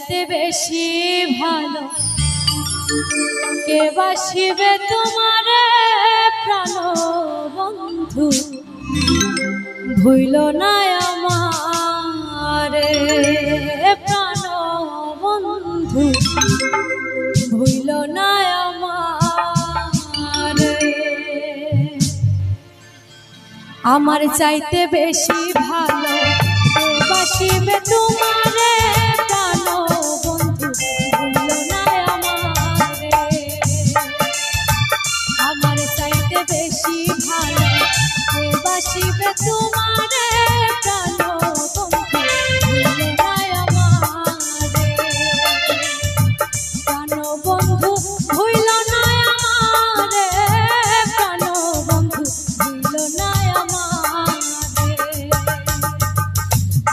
চাইতে বেশি ভালো কে বাসিবে তোমারে প্রাণ বন্ধু ভুইল না আমারে প্রাণ বন্ধু ভুইল না আমারে আমার চাইতে বেশি ভালো কে বাসিবে তোমারে প্রাণ বন্ধু ভুইল না আমারে আমার চাইতে বেশি ভালো কে বাসিবে তোমারে প্রাণ বন্ধু ভুইল না আমারে প্রাণ বন্ধু ভুইল না আমারে প্রাণ বন্ধু ভুইল না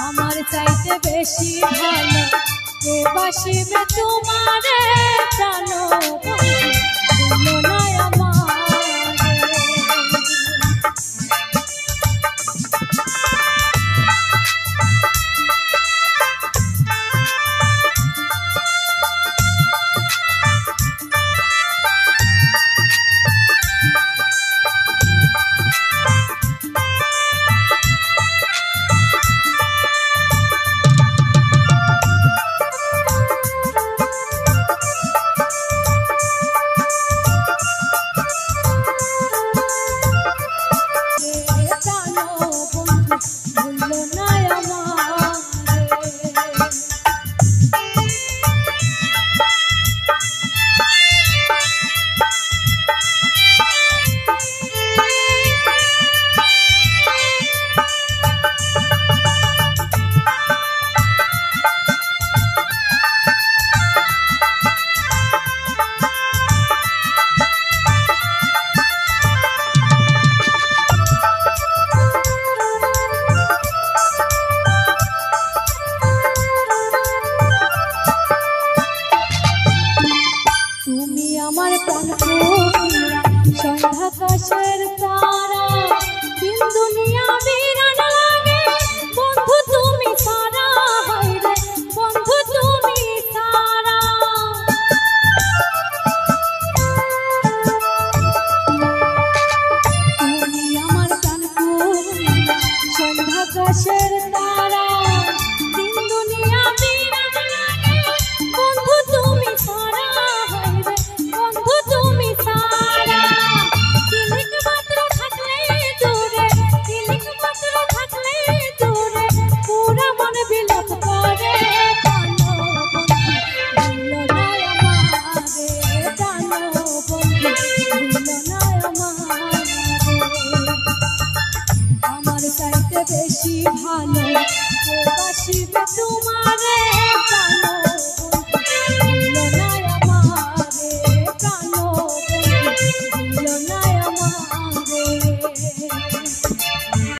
আমার চাইতে বেশি ভালো কে বাসিবে তোমারে প্রাণ বন্ধু ভুইল না আকাশের তারা দিন দুনিয়া বিরান লাগে বন্ধু তুমি সারা হায়রে বন্ধু তুমি সারা তুমি আমার প্রাণ সন্ধ্যা আকাশের তারা দিন দুনিয়া বিরান লাগে বন্ধু তুমি সারা হায়রে বন্ধু তুমি সারা বেশি ভালো কে বাসিবে তোমারে প্রাণ